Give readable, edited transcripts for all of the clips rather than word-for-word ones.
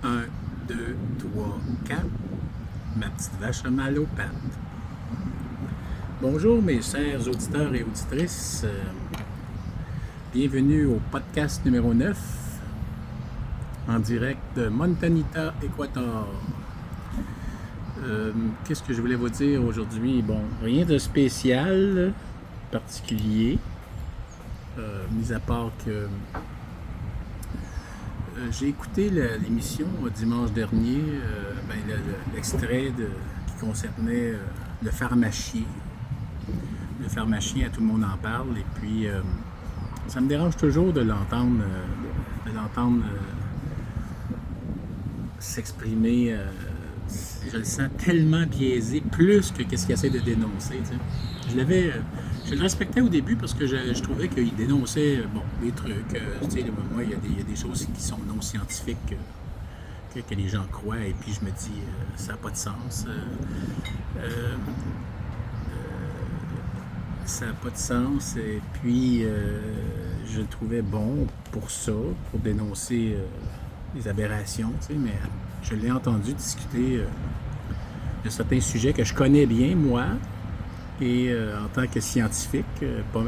Un, deux, trois, quatre. Ma petite vache a mal aux pattes. Bonjour mes chers auditeurs et auditrices. Bienvenue au podcast numéro 9 en direct de Montanita, Équateur. Qu'est-ce que je voulais vous dire aujourd'hui? Bon, rien de spécial, particulier, mis à part que j'ai écouté l'émission dimanche dernier, l'extrait qui concernait le pharmacien. Le pharmacien, tout le monde en parle, et puis ça me dérange toujours de l'entendre, s'exprimer. Je le sens tellement biaisé, plus que ce qu'il essaie de dénoncer. Tu sais. Je le respectais au début parce que je trouvais qu'il dénonçait des trucs. Tu sais, moi, il y a des choses qui sont non scientifiques que les gens croient, et puis je me dis, ça n'a pas de sens. Ça n'a pas de sens, et puis je le trouvais bon pour ça, pour dénoncer les aberrations, tu sais, mais je l'ai entendu discuter de certains sujets que je connais bien, moi, et en tant que scientifique,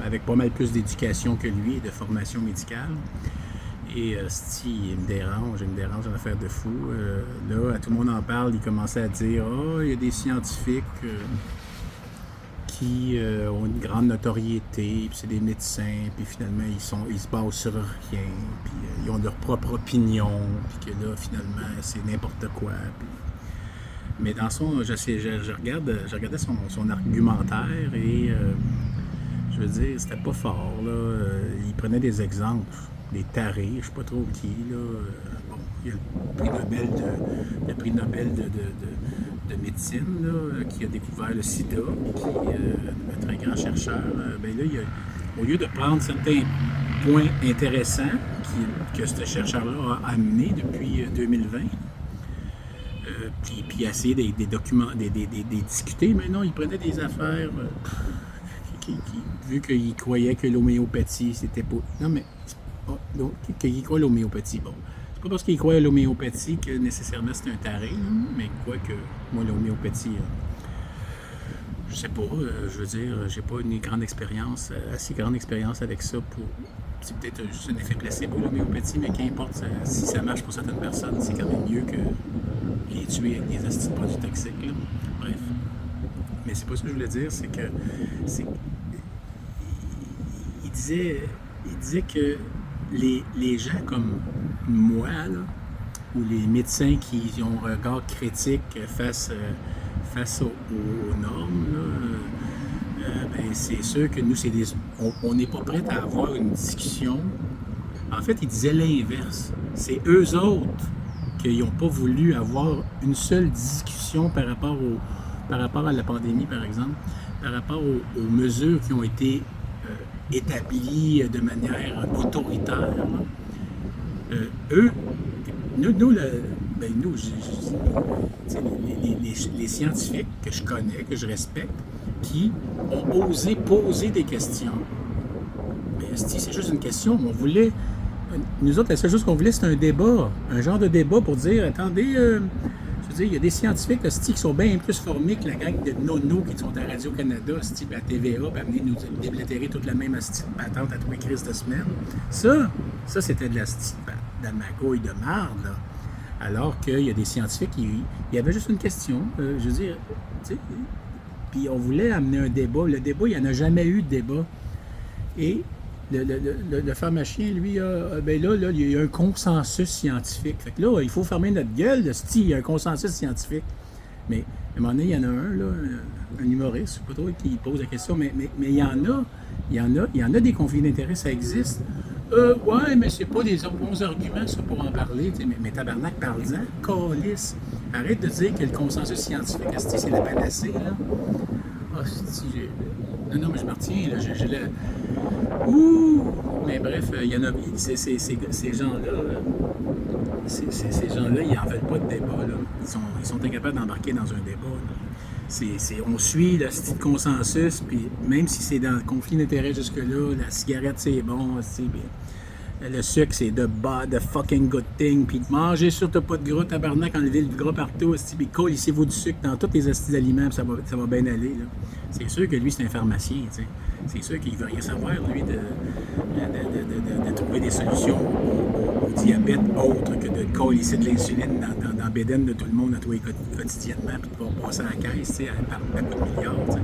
avec pas mal plus d'éducation que lui et de formation médicale. Et il me dérange en affaire de fou. Là, tout le monde en parle, il commençait à dire « Ah, il y a des scientifiques qui ont une grande notoriété, puis c'est des médecins, puis finalement, ils se basent sur rien, puis ils ont leur propre opinion, puis que là, finalement, c'est n'importe quoi. » Mais dans je regardais son argumentaire, et je veux dire, c'était pas fort, là. Il prenait des exemples, des tarés, je sais pas trop qui, là. Il y a le prix Nobel de médecine, là, qui a découvert le sida, qui est un très grand chercheur. Au lieu de prendre certains points intéressants que ce chercheur-là a amenés depuis 2020, puis essayer des documents, des discuter, mais non, il prenait des affaires vu qu'il croyait que l'homéopathie, c'était pas... Non, mais... qu'il croit à l'homéopathie, bon. C'est pas parce qu'il croit à l'homéopathie que nécessairement c'est un taré, mais quoi que moi, l'homéopathie, je sais pas, je veux dire, j'ai pas une grande expérience, assez grande expérience avec ça pour... C'est peut-être juste un effet placebo, l'homéopathie, mais qu'importe, si ça marche pour certaines personnes, c'est quand même mieux que les tuer avec des acides produits toxiques, là. Bref. Mais c'est pas ce que je voulais dire, c'est que... Il disait que les gens comme moi, là, ou les médecins qui ont un regard critique face aux normes, là, c'est sûr que nous, on n'est pas prêts à avoir une discussion. En fait, il disait l'inverse. C'est eux autres qui n'ont pas voulu avoir une seule discussion par rapport à la pandémie, par exemple, par rapport aux mesures qui ont été établies de manière autoritaire. Les scientifiques que je connais, que je respecte, qui ont osé poser des questions. Mais c'est juste une question. Nous autres, la seule chose qu'on voulait, c'est un débat. Un genre de débat pour dire, attendez, je veux dire, il y a des scientifiques qui sont bien plus formés que la gang de nonos qui sont à Radio-Canada, à TVA, puis amener nous déblatérer toute la même patente à tous les crises de semaine. Ça c'était de la magouille de marde, là. Alors qu'il y a des scientifiques, il y avait juste une question, je veux dire, tu sais, puis on voulait amener un débat. Le débat, il n'y en a jamais eu de débat. Et le pharmacien, lui, là, il y a un consensus scientifique. Fait que là, il faut fermer notre gueule, il y a un consensus scientifique. Mais à un moment donné, il y en a un, là, un humoriste, je ne sais pas trop, qui pose la question, mais il y en a des conflits d'intérêts, ça existe. Ouais, mais c'est pas des bons arguments, ça, pour en parler. Mais tabarnak, parle-en, calisse. Arrête de dire que le consensus scientifique, c'est la panacée, là. Non, mais je me retiens, là, Ouh! Mais bref, il y en a... Ces gens-là, ces gens-là, ils n'en veulent pas de débat, là. Ils sont incapables d'embarquer dans un débat, là. On suit le style consensus, puis même si c'est dans le conflit d'intérêts jusque-là, la cigarette, c'est bon, bien. Le sucre, c'est the fucking good thing. Puis mangez surtout pas de gras, tabarnak, enlevez le gras partout. Puis collissez-vous du sucre dans tous les astuces d'aliments, ça va bien aller. Là. C'est sûr que lui, c'est un pharmacien. T'sais. C'est sûr qu'il va rien savoir, lui, de trouver des solutions au diabète autres que de colisser de l'insuline dans la bédaine de tout le monde à tous les quotidiennement, puis de pouvoir passer à la caisse à coup de milliards. T'sais.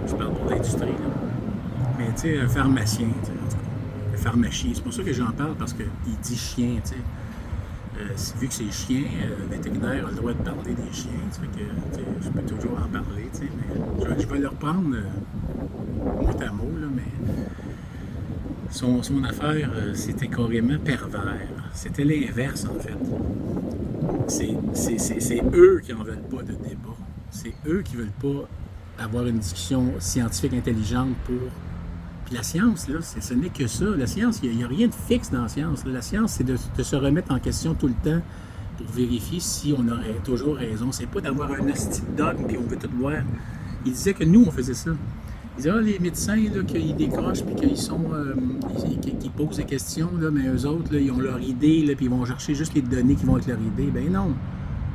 Je parle pour l'industrie. Là. Mais tu sais, un pharmacien, en tout cas. Pharmacien. C'est pour ça que j'en parle, parce qu'il dit chien, tu sais. Vu que c'est chien, le vétérinaire a le droit de parler des chiens, tu sais, que je peux toujours en parler, tu sais, mais je vais le reprendre mot à mot, là, mais son affaire, c'était carrément pervers. C'était l'inverse, en fait. C'est eux qui n'en veulent pas de débat. C'est eux qui ne veulent pas avoir une discussion scientifique intelligente pour... Puis la science, là, ce n'est que ça. La science, il n'y a rien de fixe dans la science. Là. La science, c'est de se remettre en question tout le temps pour vérifier si on aurait toujours raison. C'est pas d'avoir un hostie de dogme puis on veut tout voir. Il disait que nous, on faisait ça. Il disait, les médecins, là, qu'ils décrochent puis qu'ils sont... qu'ils posent des questions, là, mais eux autres, là, ils ont leur idée, là, puis ils vont chercher juste les données qui vont avec leur idée. Ben non.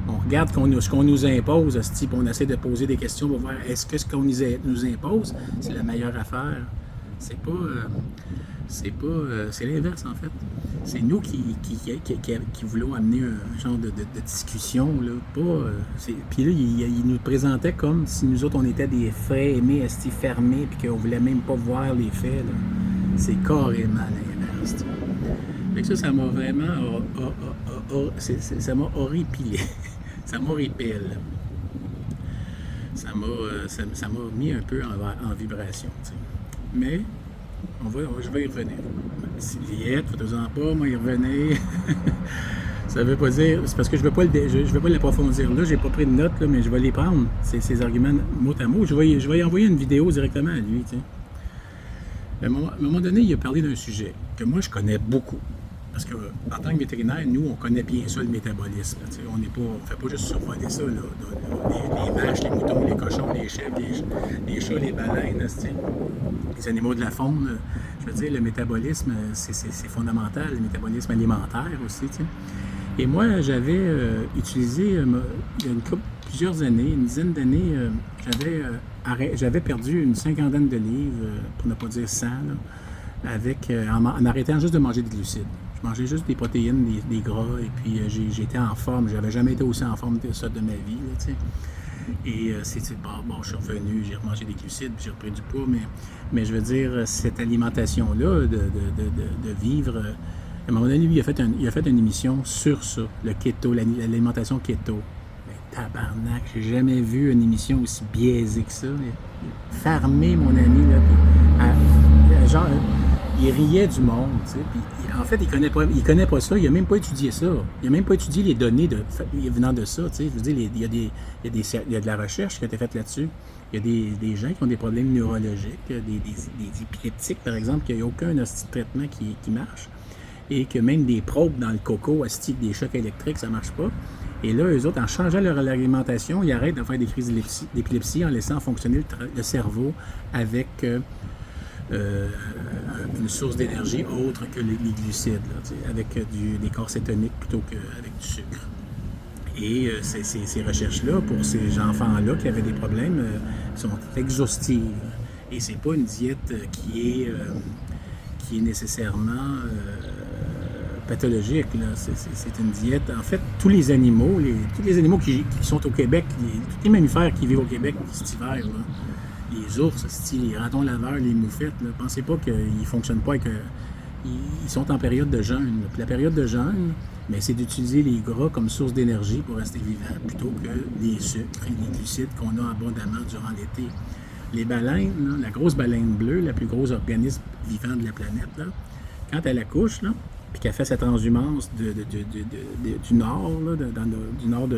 On regarde ce qu'on nous impose, puis on essaie de poser des questions pour voir est-ce que ce qu'on nous impose, c'est la meilleure affaire. C'est l'inverse, en fait. C'est nous qui voulons amener un genre de discussion, là, puis là, il nous présentait comme si nous autres, on était des frais aimés, fermés, puis qu'on voulait même pas voir les faits, là. C'est carrément l'inverse. Fait que ça m'a vraiment... ça m'a horripilé. Ça m'horripile. Ça m'a mis un peu en vibration, tu sais. Mais, je vais y revenir. Si Liette, faites-en pas, moi y revenir. Ça veut pas dire. C'est parce que je ne vais pas l'approfondir là, j'ai pas pris de notes, là, mais je vais les prendre, ces arguments mot à mot. Je vais y envoyer une vidéo directement à lui. Tu sais. À un moment donné, il a parlé d'un sujet que moi je connais beaucoup. Parce qu'en tant que vétérinaire, nous, on connaît bien ça, le métabolisme. Là, on ne fait pas juste survoler ça. Là, les vaches, les moutons, les cochons, les chèvres, les chats, les baleines, là, les animaux de la faune. Je veux dire, le métabolisme, c'est fondamental, le métabolisme alimentaire aussi. T'sais. Et moi, j'avais utilisé, il y a plusieurs années, une dizaine d'années, j'avais perdu une cinquantaine de livres, pour ne pas dire 100, là, en arrêtant juste de manger des glucides. Je mangeais juste des protéines, des gras, et puis j'étais en forme. J'avais jamais été aussi en forme que ça de ma vie. Là, t'sais. Et bon, je suis revenu, j'ai remangé des glucides, puis j'ai repris du poids, mais je veux dire, cette alimentation-là, de vivre... à un moment donné, lui, il a fait une émission sur ça, le keto, l'alimentation keto. Mais tabarnak, j'ai jamais vu une émission aussi biaisée que ça. Farmé, mon ami, là, puis genre... Il riait du monde, tu sais. Puis, en fait, il connaît pas ça. Il n'a même pas étudié ça. Il n'a même pas étudié les données venant de ça, tu sais. Je veux dire, il y a de la recherche qui a été faite là-dessus. Il y a des gens qui ont des problèmes neurologiques, des épileptiques, par exemple, qu'il n'y a aucun traitement qui marche. Et que même des probes dans le coco, des chocs électriques, ça ne marche pas. Et là, eux autres, en changeant leur alimentation, ils arrêtent de faire des crises d'épilepsie en laissant fonctionner le cerveau avec... une source d'énergie autre que les glucides, là, avec des corps cétoniques plutôt qu'avec du sucre. Et ces recherches-là, pour ces enfants-là qui avaient des problèmes, sont exhaustives. Et c'est pas une diète qui est nécessairement pathologique. Là. C'est une diète... En fait, tous les animaux qui sont au Québec, tous les mammifères qui vivent au Québec cet hiver, là, les ours, les ratons laveurs, les moufettes, ne pensez pas qu'ils ne fonctionnent pas avec... ils sont en période de jeûne. Puis la période de jeûne, c'est d'utiliser les gras comme source d'énergie pour rester vivant, plutôt que les sucres et les glucides qu'on a abondamment durant l'été. Les baleines, là, la grosse baleine bleue, la plus grosse organisme vivant de la planète, là, quand elle accouche, là, puis qu'elle fait sa transhumance du nord, là, du nord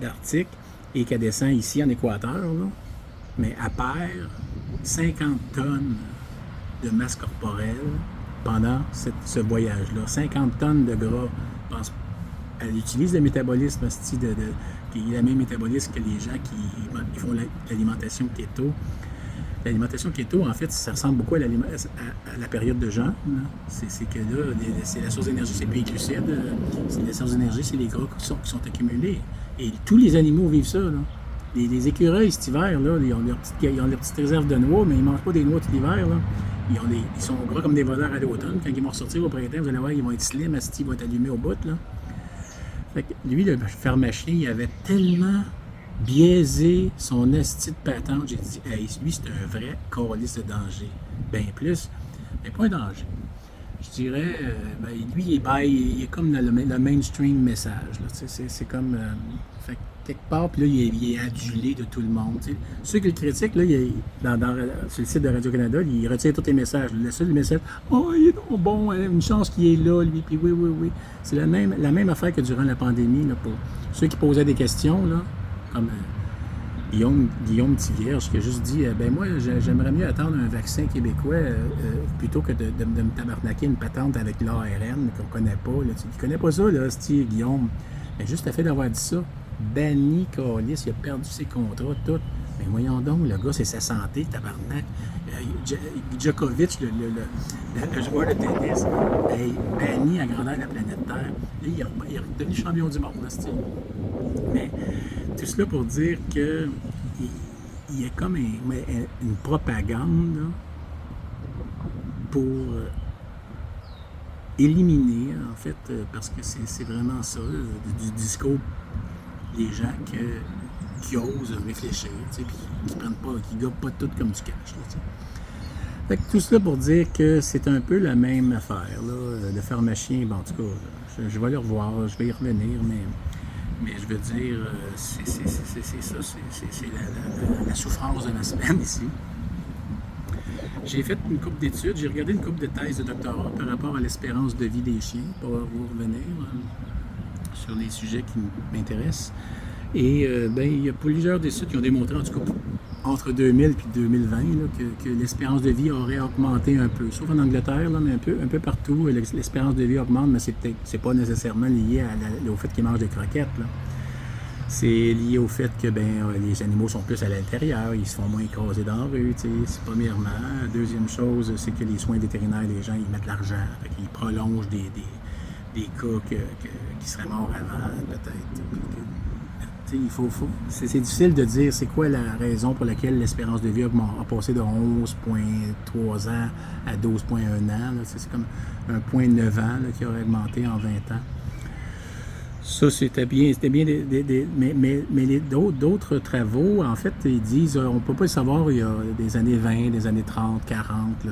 d'Arctique, et qu'elle descend ici en Équateur, là, mais elle perd 50 tonnes de masse corporelle pendant ce voyage-là. 50 tonnes de gras. Elle utilise le métabolisme, qui est le même métabolisme que les gens qui font l'alimentation keto. L'alimentation keto, en fait, ça ressemble beaucoup à la période de jeûne. C'est que là, c'est la source d'énergie, c'est plus les glucides. La source d'énergie, c'est les gras qui sont accumulés. Et tous les animaux vivent ça. Là. Les écureuils, cet hiver, là, ils ont leur petite réserve de noix, mais ils ne mangent pas des noix tout l'hiver. Là. Ils sont gras comme des voleurs à l'automne. Quand ils vont ressortir au printemps, vous allez voir, ils vont être slim, asti, ils vont être allumés au bout. Là. Fait que lui, le pharmacien, il avait tellement biaisé son esti de patente. J'ai dit, hey, lui, c'est un vrai calice de danger. Bien plus, mais pas un danger. Je dirais, lui, il est comme le mainstream message. Là, c'est comme. Fait que quelque part, puis là, il est adulé de tout le monde. T'sais. Ceux qui le critiquent, là, sur le site de Radio-Canada, il retire tous les messages. Le seul message, oh, il est donc bon, hein, une chance qu'il est là, lui, puis oui. C'est la même affaire que durant la pandémie, là, pour ceux qui posaient des questions, là, comme Guillaume Tivierge, qui a juste dit, moi, j'aimerais mieux attendre un vaccin québécois plutôt que de me tabarnaquer une patente avec l'ARN qu'on connaît pas. Là, il connaît pas ça, là, Guillaume. Mais juste le fait d'avoir dit ça, banni, calice, il a perdu ses contrats, tout. Mais voyons donc, le gars, c'est sa santé, tabarnak. Djokovic, le joueur de tennis, banni à grandeur de la planète Terre. Là, il est devenu champion du monde, là, mais tout cela pour dire que il y a comme une propagande là, pour éliminer, en fait, parce que c'est vraiment ça, du discours des gens qui osent réfléchir, puis qui gobent pas tout comme du cash. Là, fait que tout cela pour dire que c'est un peu la même affaire. Là. Le pharmacien, en tout cas, je vais le revoir, je vais y revenir, mais je veux dire, c'est ça, c'est la souffrance de la semaine ici. J'ai fait une couple d'études, j'ai regardé une couple de thèses de doctorat par rapport à l'espérance de vie des chiens pour vous revenir sur les sujets qui m'intéressent. Et il y a plusieurs études qui ont démontré, en tout cas entre 2000 et 2020, là, que l'espérance de vie aurait augmenté un peu. Sauf en Angleterre, là, mais un peu partout, l'espérance de vie augmente, mais c'est pas nécessairement lié au fait qu'ils mangent des croquettes. Là. C'est lié au fait que les animaux sont plus à l'intérieur, ils se font moins écraser dans la rue, c'est premièrement. Deuxième chose, c'est que les soins vétérinaires, les gens, ils mettent de l'argent, ils prolongent des cas qui seraient morts avant, peut-être. C'est difficile de dire c'est quoi la raison pour laquelle l'espérance de vie a passé de 11,3 ans à 12,1 ans. Là. C'est comme 1,9 ans là, qui aurait augmenté en 20 ans. Ça, c'était bien mais d'autres travaux, en fait, ils disent on ne peut pas le savoir il y a des années 20, des années 30, 40, là,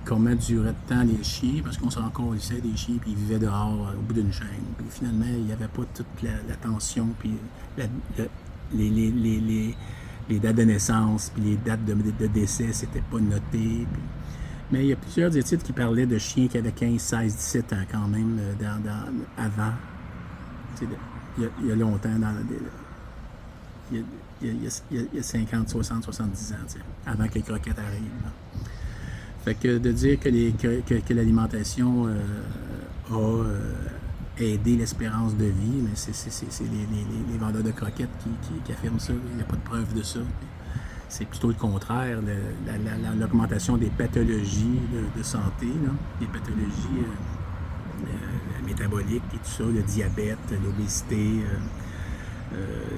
comment durait de temps les chiens, parce qu'on s'en colissait des chiens, puis ils vivaient dehors au bout d'une chaîne. Puis finalement, il n'y avait pas toute la tension, puis les dates de naissance, puis les dates de décès, c'était pas noté. Puis... Mais il y a plusieurs études qui parlaient de chiens qui avaient 15, 16, 17 ans quand même, avant. Il y a longtemps, il y a 50, 60, 70 ans, avant que les croquettes arrivent. Là. Fait que de dire que l'alimentation a aidé l'espérance de vie, mais c'est les vendeurs de croquettes qui affirment ça. Il n'y a pas de preuve de ça. C'est plutôt le contraire, l'augmentation des pathologies de santé, là, des pathologies métaboliques et tout ça, le diabète, l'obésité,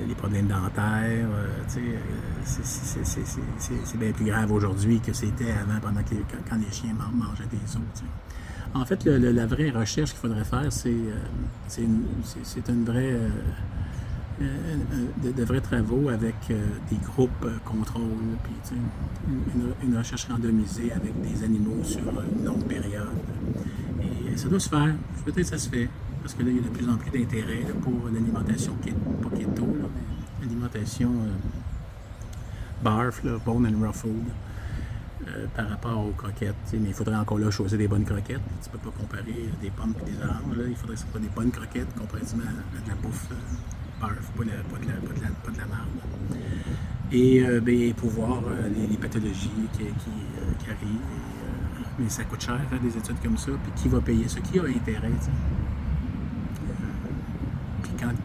les problèmes dentaires, c'est bien plus grave aujourd'hui que c'était avant, quand les chiens mangeaient des os. T'sais. En fait, la vraie recherche qu'il faudrait faire, c'est une vraie... de vrais travaux avec des groupes contrôle, puis une recherche randomisée avec des animaux sur une longue période. Et ça doit se faire. Peut-être que ça se fait. Parce que là, il y a de plus en plus d'intérêt pour l'alimentation, pas keto, là, mais l'alimentation BARF, là, Bone and Raw Food, par rapport aux croquettes. Mais il faudrait encore là choisir des bonnes croquettes. Tu ne peux pas comparer des pommes et des oranges. Là. Il faudrait que ce soit des bonnes croquettes comparativement à de la bouffe BARF, pas de la marde. Et pour voir les pathologies qui arrivent. Mais ça coûte cher faire des études comme ça. Puis qui va payer ça? Qui a intérêt?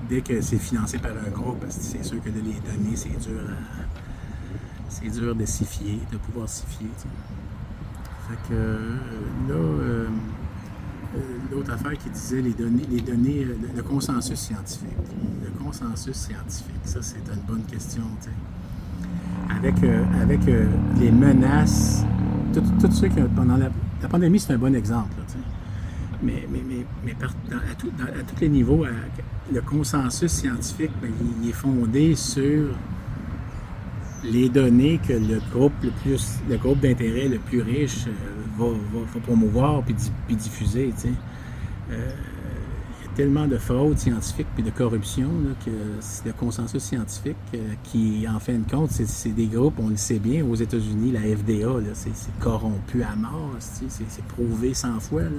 Dès que c'est financé par un groupe, c'est sûr que de les donner, c'est dur c'est dur de s'y fier, de pouvoir s'y fier. T'sais. Fait que l'autre affaire qui disait les données, le consensus scientifique. Le consensus scientifique, ça c'est une bonne question. T'sais. Avec les menaces, tout ça pendant la pandémie, c'est un bon exemple. Là, mais à tous les niveaux, le consensus scientifique, bien, il est fondé sur les données que le groupe d'intérêt le plus riche va promouvoir puis diffuser. Tu sais. Il y a tellement de fraude scientifique puis de corruption là, que c'est le consensus scientifique qui, en fin de compte, c'est des groupes, on le sait bien, aux États-Unis, la FDA, là, c'est corrompu à mort, c'est prouvé 100 fois. Là.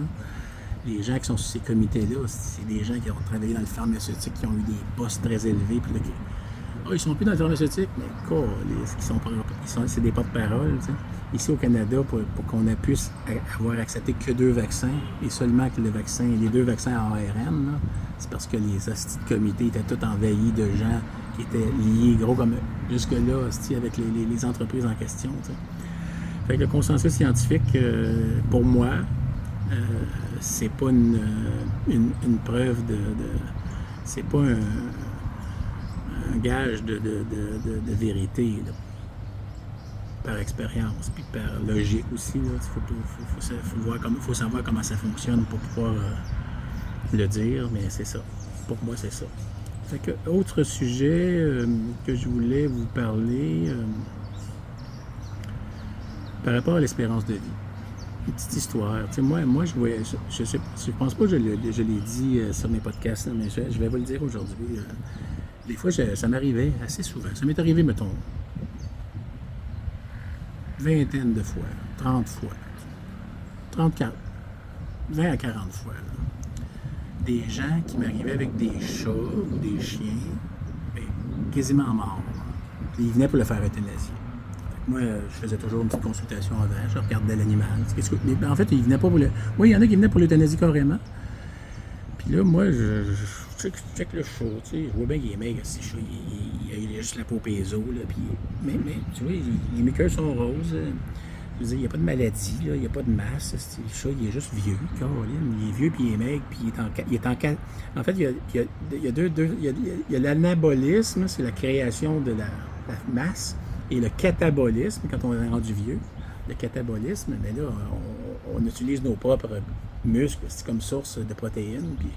Les gens qui sont sur ces comités-là, c'est des gens qui ont travaillé dans le pharmaceutique, qui ont eu des postes très élevés, puis là, ils sont plus dans le pharmaceutique, mais quoi, c'est des porte-parole. Ici au Canada, pour qu'on puisse avoir accepté que 2 vaccins, et seulement que les 2 vaccins à ARN, là, c'est parce que les hosties de comité étaient tous envahis de gens qui étaient liés, gros comme jusque-là, hostie, avec les entreprises en question. T'sais. Fait que le consensus scientifique, pour moi, c'est pas une preuve c'est pas un gage de vérité là, par expérience puis par logique aussi il faut savoir comment ça fonctionne pour pouvoir le dire, mais c'est ça, pour moi c'est ça. Fait que autre sujet que je voulais vous parler par rapport à l'espérance de vie. Une petite histoire. Tu sais, moi je pense pas que je l'ai dit sur mes podcasts, mais je vais vous le dire aujourd'hui. Des fois, ça m'arrivait assez souvent. Ça m'est arrivé, mettons, vingtaine de fois, 30 fois, 34, 20 à 40 fois. Là. Des gens qui m'arrivaient avec des chats ou des chiens, mais quasiment morts. Ils venaient pour le faire euthanasier. Moi, je faisais toujours une petite consultation avant, je regardais l'animal. Mais en fait, ils venaient pas pour le... Oui, il y en a qui venaient pour l'euthanasie carrément. Puis là, moi, je check le chat, tu sais, je vois bien qu'il est maigre, ce chat, il a juste la peau et os, là, puis... Mais, tu vois, les muqueuses sont roses, je veux dire, il n'y a pas de maladie, là, il n'y a pas de masse, le chat, il est juste vieux, Caroline, il est vieux, puis il est maigre, puis il est en fait, il y a l'anabolisme, c'est la création de la masse, et le catabolisme, quand on est rendu vieux, le catabolisme, mais là, on utilise nos propres muscles comme source de protéines, puis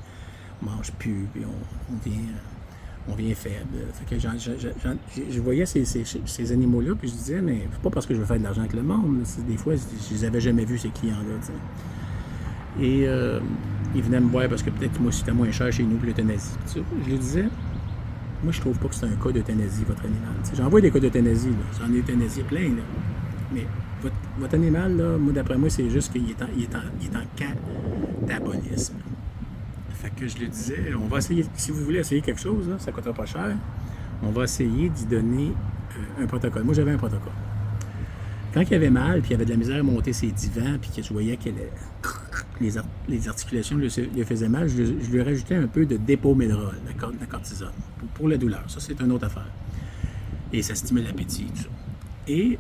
on mange plus, puis on devient faible. Fait que je voyais ces animaux-là, puis je disais, mais c'est pas parce que je veux faire de l'argent avec le monde. Des fois, je les avais jamais vus, ces clients-là. T'sais. Et ils venaient me voir parce que peut-être moi, c'était moins cher chez nous pour l'euthanasie. Je lui disais, moi, je trouve pas que c'est un cas d'euthanasie, votre animal. T'sais, j'en vois des cas d'euthanasie, là. J'en ai euthanasié plein, là. Mais votre animal, là, moi, d'après moi, c'est juste qu'il est en catabolisme. Fait que je lui disais, on va essayer, si vous voulez essayer quelque chose, là, ça ne coûtera pas cher, on va essayer d'y donner un protocole. Moi, j'avais un protocole. Quand il avait mal, puis il avait de la misère à monter ses divans, puis que je voyais que les articulations lui faisaient mal, je lui rajoutais un peu de dépomélrol, de cortisone, pour la douleur. Ça, c'est une autre affaire. Et ça stimule l'appétit, tout ça. Et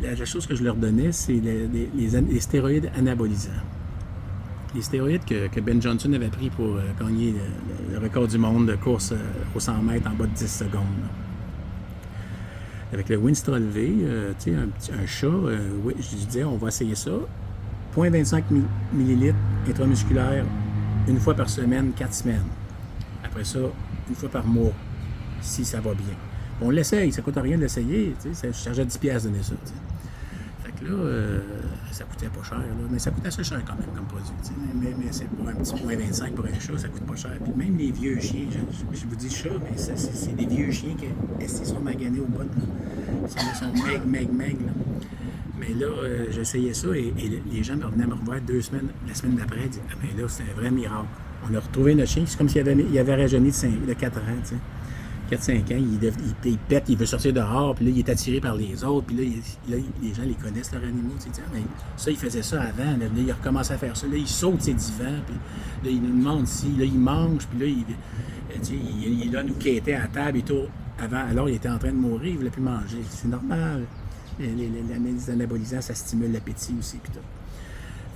la chose que je leur donnais, c'est les stéroïdes anabolisants. Les stéroïdes que Ben Johnson avait pris pour gagner le record du monde de course aux 100 mètres en bas de 10 secondes. Là. Avec le Winstrol V, tu sais, un chat, je lui disais, on va essayer ça. 0,25 ml intramusculaire, une fois par semaine, 4 semaines. Après ça, une fois par mois, si ça va bien. On l'essaye, ça ne coûte rien de l'essayer. Je chargeais 10$ de donner ça. T'sais. Fait que là, ça coûtait pas cher. Là, mais ça coûtait assez cher quand même comme produit. Mais c'est pour un petit 0,25 pour un chat, ça coûte pas cher. Puis même les vieux chiens, je vous dis chat, mais c'est des vieux chiens qui sont maganés au bout. Ils sont maigres. Mais là, j'essayais ça et les gens venaient me revoir 2 semaines. La semaine d'après, ils disaient, ah ben là, c'était un vrai miracle. On a retrouvé notre chien, c'est comme s'il avait rajeuni de 4 ans. T'sais. 4-5 ans, il pète, il veut sortir dehors, puis là, il est attiré par les autres, puis là, les gens les connaissent, leurs animaux, tu sais, mais ça, il faisait ça avant, là, il recommence à faire ça, là, il saute ses divans, puis là, il nous demande si, là, il mange, puis là, il est là, nous quêter à la table, et tout, avant, alors il était en train de mourir, il ne voulait plus manger. C'est normal. Les anabolisants, ça stimule l'appétit aussi. Puis tout.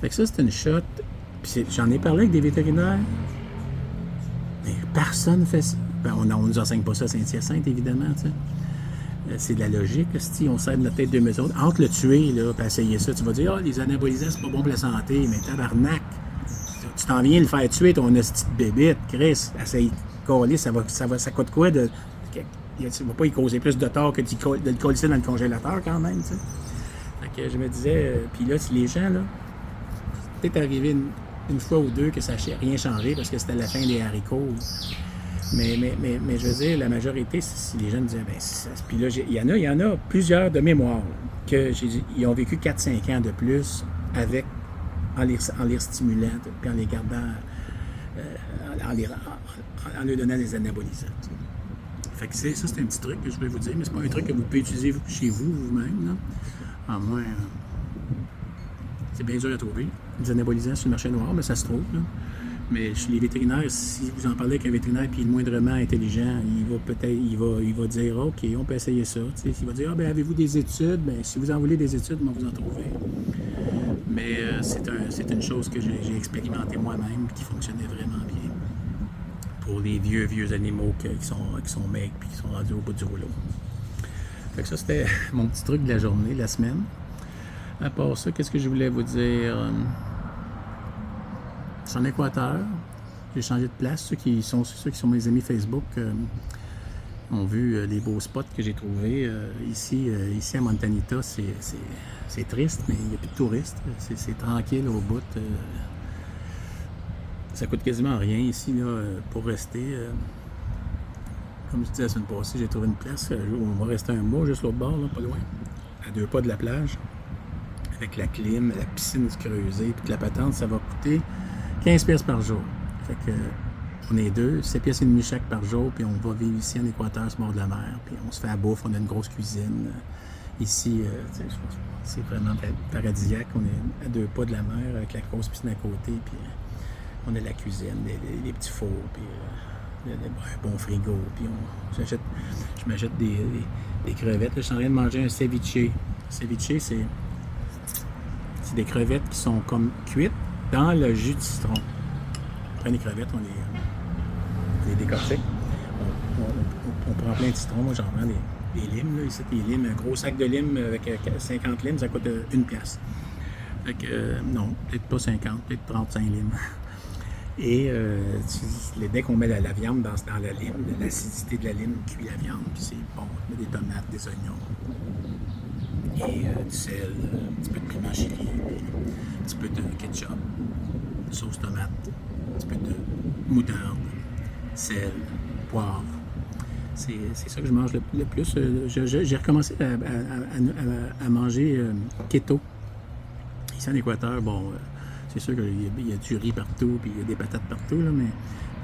Fait que ça, c'est une shot. Puis j'en ai parlé avec des vétérinaires. Mais personne ne fait ça. Ben, on ne nous enseigne pas ça à Saint-Hyacinthe, évidemment. T'sais. C'est de la logique. Si on sert de notre tête de maison, entre le tuer et essayer ça, tu vas dire, les anabolisants, c'est pas bon pour la santé. Mais tabarnak, tu t'en viens le faire tuer ton petite bébite, Chris. Essaye de coller, ça coûte quoi de. Tu ne vas pas y causer plus de tort que de le coller dans le congélateur quand même. T'sais. Fait que je me disais, puis là, si les gens, là, peut-être arrivé une fois ou deux que ça n'a rien changé parce que c'était la fin des haricots. Mais je veux dire, la majorité, si les gens me disaient, puis là, il y en a plusieurs de mémoire qu'ils ont vécu 4-5 ans de plus en les stimulant, puis en les gardant, en leur donnant des anabolisants. Fait que ça, c'est un petit truc que je vais vous dire, mais c'est pas un truc que vous pouvez utiliser chez vous-même. Là. En moins, c'est bien dur à trouver. Des anabolisants sur le marché noir, mais ça se trouve. Là. Mais chez les vétérinaires, si vous en parlez avec un vétérinaire qui est moindrement intelligent, il va dire OK, on peut essayer ça. T'sais, il va dire avez-vous des études? Si vous en voulez des études, on va vous en trouver. Mais c'est une chose que j'ai expérimentée moi-même et qui fonctionnait vraiment bien. Pour les vieux animaux qui sont maigres et qui sont rendus au bout du rouleau. Fait que ça, c'était mon petit truc de la journée, de la semaine. À part ça, qu'est-ce que je voulais vous dire? Je suis en Équateur. J'ai changé de place. Ceux qui sont mes amis Facebook ont vu les beaux spots que j'ai trouvés. Ici à Montanita, c'est triste, mais il n'y a plus de touristes. C'est tranquille au bout. Ça coûte quasiment rien ici là, pour rester. Comme je disais la semaine passée, j'ai trouvé une place. On va rester un mois juste l'autre bord, là, pas loin, à 2 pas de la plage. Avec la clim, la piscine creusée, puis la patente, ça va coûter 15$ par jour. Fait que on est 2, 7,5$ chaque par jour, puis on va vivre ici en Équateur, sur le bord de la mer, puis on se fait à bouffe, on a une grosse cuisine. Ici, c'est vraiment paradisiaque. On est à 2 pas de la mer, avec la grosse piscine à côté, puis on a la cuisine, les petits fours, puis un bon frigo, puis je m'achète des crevettes. Là, je suis en train de manger un ceviche. Ceviche, c'est des crevettes qui sont comme cuites dans le jus de citron. On prend les crevettes, on les décortique. On prend plein de citron. Moi, j'en prends des limes. Là, ici, des limes. Un gros sac de limes avec 50 limes, ça coûte 1$. Fait que, non, peut-être pas 50, peut-être 35 limes. Et dès qu'on met la viande dans la lime, l'acidité de la lime cuit la viande, puis c'est bon. On met des tomates, des oignons. Et du sel, un petit peu de piment chili, un petit peu de ketchup, sauce tomate, un petit peu de moutarde, sel, poivre. C'est ça que je mange le plus. J'ai recommencé à manger keto. Ici en Équateur, bon, c'est sûr qu'il y a du riz partout, puis il y a des patates partout, là, mais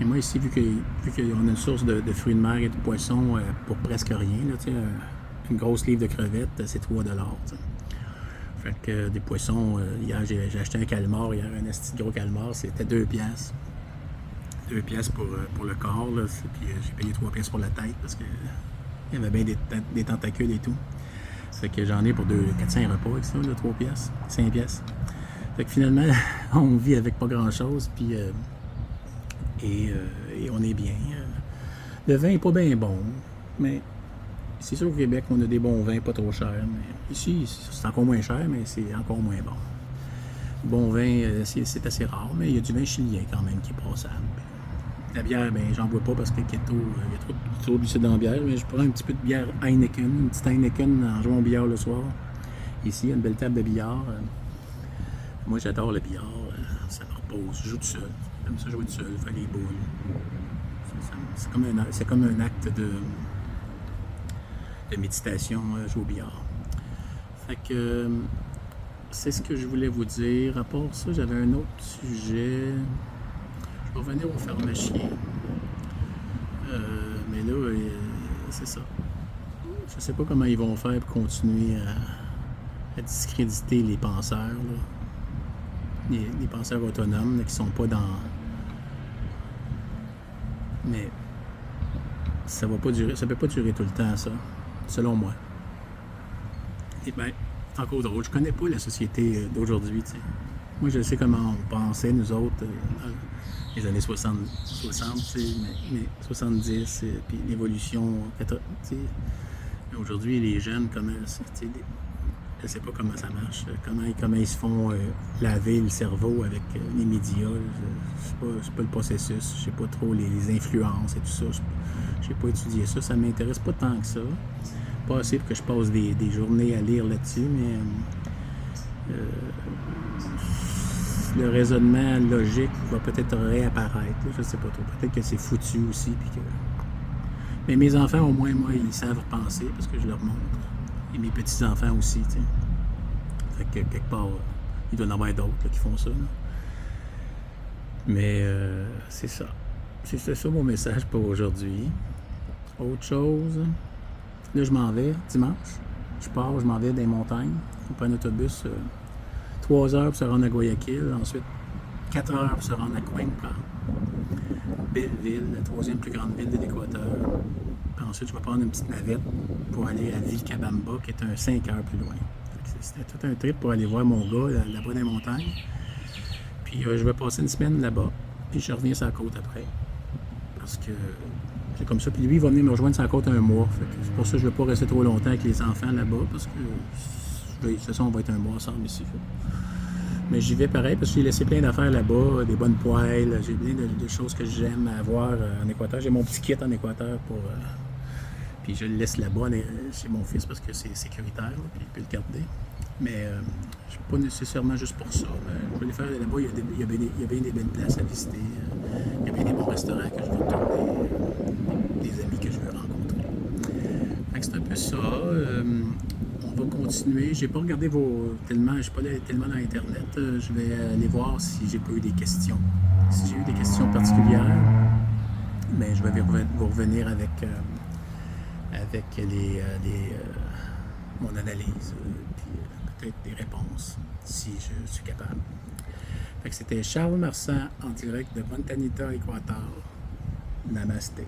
moi ici, vu qu'on a une source de fruits de mer et de poissons pour presque rien, là, une grosse livre de crevettes, c'est 3$. T'sais. Fait que des poissons, hier j'ai acheté un calmar, hier un esti de gros calmar, c'était 2$. 2$ pour le corps, là, puis j'ai payé 3$ pour la tête parce qu'il y avait bien des tentacules et tout. Fait que j'en ai pour 400 repas avec ça, là, 3$, 5$. Fait que finalement, on vit avec pas grand-chose, puis et on est bien. Le vin est pas bien bon, mais c'est sûr qu'au Québec, on a des bons vins pas trop chers. Mais ici, c'est encore moins cher, mais c'est encore moins bon. Bon vin, c'est assez rare, mais il y a du vin chilien quand même qui est passable. La bière, j'en bois pas parce que keto, il y a trop de glucides dans la bière, mais je prends un petit peu de bière Heineken, une petite Heineken en jouant au billard le soir. Ici, il y a une belle table de billard. Moi, j'adore le billard. Ça me repose. Je joue tout seul. J'aime ça jouer tout seul, faire des boules. C'est comme un acte de méditation, jouer au billard. Fait que c'est ce que je voulais vous dire. À part ça, j'avais un autre sujet. Je vais revenir au pharmacien. Mais là, c'est ça. Je sais pas comment ils vont faire pour continuer à discréditer les penseurs, là. Les penseurs autonomes là, qui sont pas dans... Mais ça va pas durer, ça peut pas durer tout le temps, ça, selon moi. Et bien, c'est encore drôle. Je connais pas la société d'aujourd'hui, tu sais. Moi, je sais comment on pensait, nous autres, dans les années 60 tu sais, mais 70, puis l'évolution, tu sais. Mais aujourd'hui, les jeunes, comment, tu sais, je sais pas comment ça marche, comment ils se font laver le cerveau avec les médias. Je sais pas le processus, je sais pas trop les influences et tout ça. Je n'ai pas étudié ça, ça m'intéresse pas tant que ça. Pas assez pour que je passe des journées à lire là-dessus, mais le raisonnement logique va peut-être réapparaître. Là, je sais pas trop. Peut-être que c'est foutu aussi. Puis que... Mais mes enfants, au moins, moi, ils savent penser parce que je leur montre. Et mes petits-enfants aussi, tu sais. Fait que quelque part, il doit y en avoir d'autres là, qui font ça. Là. Mais c'est ça. C'est ça mon message pour aujourd'hui. Autre chose. Là, je m'en vais dimanche. Je m'en vais dans les montagnes. On prend un autobus 3 heures pour se rendre à Guayaquil. Ensuite, 4 heures pour se rendre à Cuenca. Belle ville, la 3e plus grande ville de l'Équateur. Puis ensuite, je vais prendre une petite navette pour aller à Vilcabamba, qui est 5 heures plus loin. C'était tout un trip pour aller voir mon gars là-bas dans les montagnes. Puis je vais passer une semaine là-bas. Puis je reviens sur la côte après. Parce que c'est comme ça. Puis lui, il va venir me rejoindre sur la côte 1 mois. C'est pour ça que je ne veux pas rester trop longtemps avec les enfants là-bas. Parce que de toute façon, on va être 1 mois ensemble ici. Mais j'y vais pareil parce que j'ai laissé plein d'affaires là-bas, des bonnes poêles, j'ai plein de choses que j'aime avoir en Équateur. J'ai mon petit kit en Équateur pour. Puis je le laisse là-bas chez mon fils parce que c'est sécuritaire, là, puis il peut le garder. Mais je ne suis pas nécessairement juste pour ça. Je vais les faire là-bas, il y a bien des belles places à visiter. Il y a bien des bons restaurants que je veux tourner, des amis que je veux rencontrer. Fait que c'est un peu ça. On va continuer. J'ai pas regardé je suis pas allé tellement dans Internet. Je vais aller voir si j'ai pas eu des questions. Si j'ai eu des questions particulières, mais je vais vous revenir avec mon analyse, puis peut-être des réponses, si je suis capable. Fait que c'était Charles Marsan en direct de Montanita, Équateur. Namasté.